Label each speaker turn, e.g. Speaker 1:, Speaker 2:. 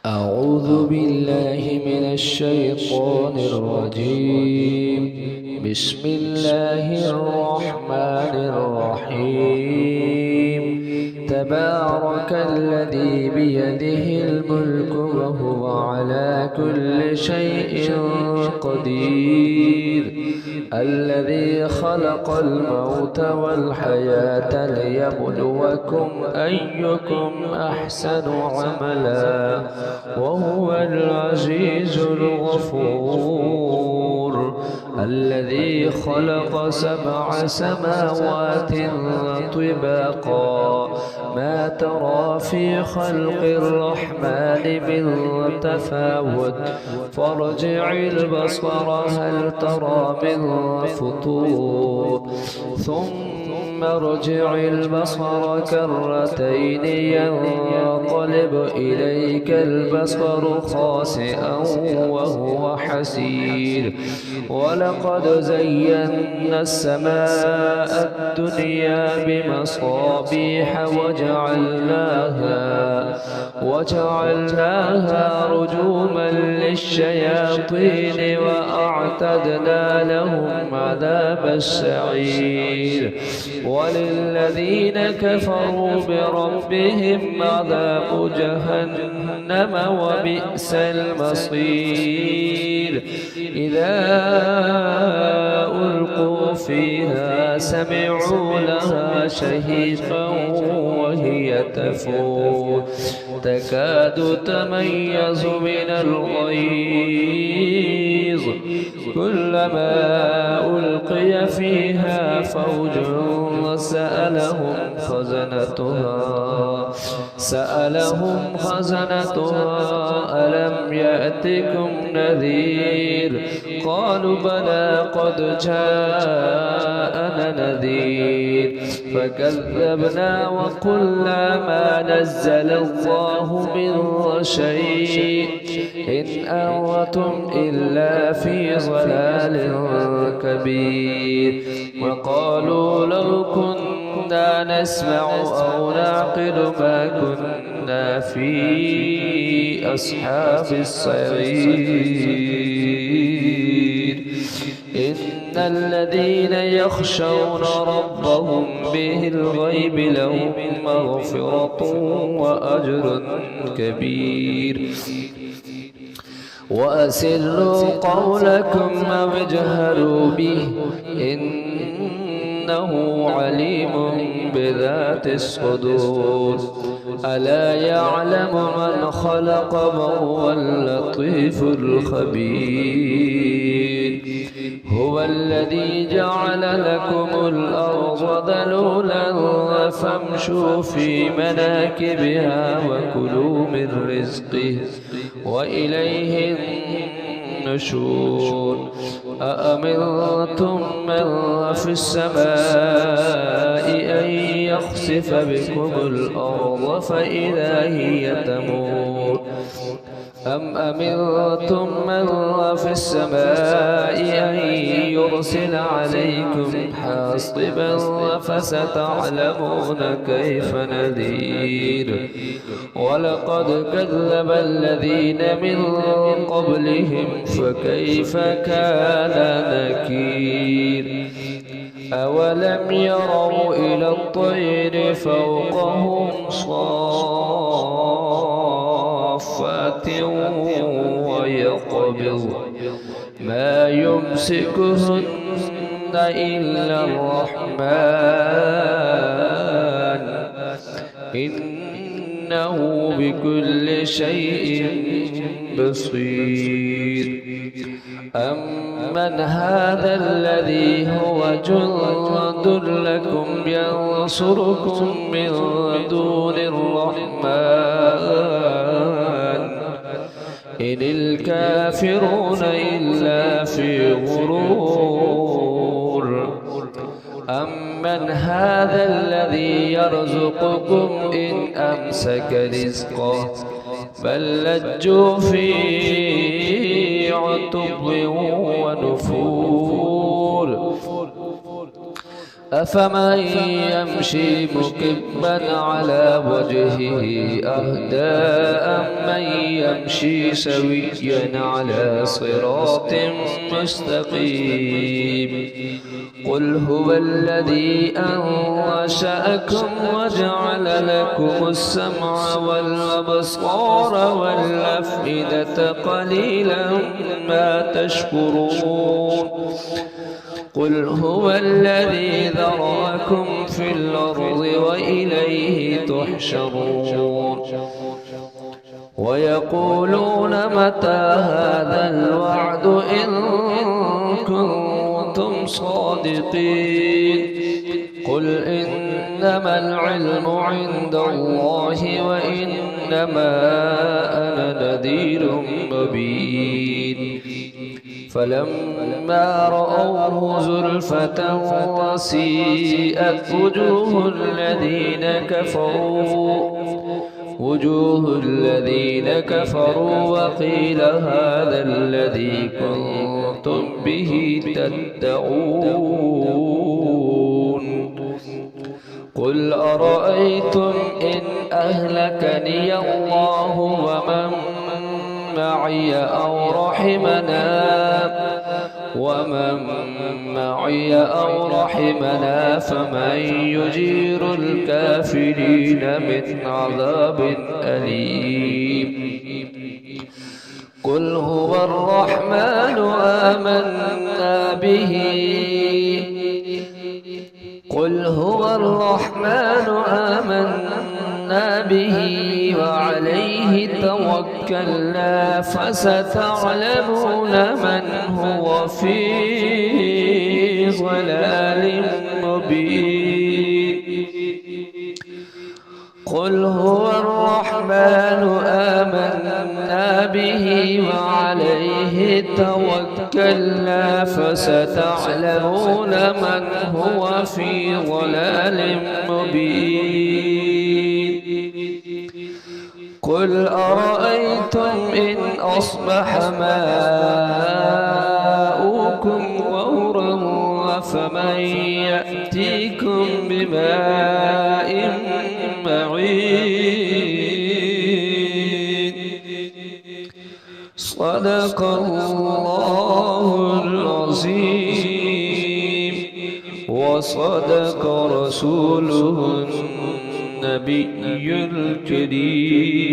Speaker 1: أعوذ بالله من الشيطان الرجيم. بسم الله الرحمن الرحيم. تبارك الذي بيده الملك وهو على كل شيء قدير. الذي خلق الموت والحياة ليبلوكم أيكم أحسن عملا وهو العزيز الغفور. الذي خلق 7 سماوات طباقا ما ترى في خلق الرحمن من تفاوت فارجع البصر هل ترى من فطور ثم ارجع البصر كرتين ينقلب إليك البصر خاسئا وهو حسير. ولقد زينا السماء الدنيا بمصابيح وجعلناها رجوما للشياطين وأعتدنا لهم عذاب السعير. وللذين كفروا بربهم عذاب جهنم وبئس المصير. إذا ألقوا فيها سمعوا لها شهيقا وهي تفور تكاد تميز من الغيظ كلما ألقي فيها فوج سألهم خزنتها ألم يأتكم نذير قالوا بلى قد جاءنا نذير فكذبنا وقلنا ما نزل الله من شيء إن أنتم إلا في ضلال كبير. وقالوا لو كنا نسمع أو نعقل ما كنا في أصحاب السعير. إن الذين يخشون ربهم بالغيب لهم مغفرة وأجر كبير. وأسروا قولكم أو اجهروا به إنه عليم بذات الصدور. ألا يعلم من خلق وهو اللطيف الخبير. هو الذي جعل لكم الأرض ذلولا فامشوا في مناكبها وكلوا من رزقه وإليه النشور. أأمنتم من في السماء أن يخسف بكم الأرض فإذا هي تمور أم أمنتم من في السماء أن يرسل عليكم حاصبا فستعلمون كيف نذير. ولقد كذب الذين من قبلهم فكيف كان نكير. أولم يروا إلى الطير فوقهم صافات ويقبض ما يمسكهن إلا الرحمن إنه بكل شيء بصير. أمن هذا الذي هو جند لكم ينصركم من دون الرحمن إن الكافرون إلا في غرور. أمن هذا الذي يرزقكم إن أمسك رزقه بل لجوا في عتب ونفور. أفمن يمشي مكبا على وجهه أهدى أمن من يمشي سويا على صراط مستقيم قل هو الذي أنشأكم وجعل لكم السمع والأبصار والأفئدة قليلا ما تشكرون قل هو الذي ذرأكم في الأرض وإليه تحشرون ويقولون متى هذا الوعد إن كنتم صادقين قل إنما العلم عند الله وإنما أنا نذير مبين فلما رأوه زلفة وسيئت وجوه الذين كفروا وقيل هذا الذي كنتم به تدعون قل أرأيتم إن أهلكني الله ومن معي أو رحمنا فمن يجير الكافرين من عذاب أليم قل هو الرحمن آمنا به وعليه توكلنا فستعلمون من هو في ضلال مبين قل هو الرحمن آمنا به وعليه توكلنا فستعلمون من هو في ضلال مبين قل أرأيتم إن أصبح ماؤكم غورا فمن يأتيكم بماء معين صدق الله العظيم وصدق رسوله النبي الكريم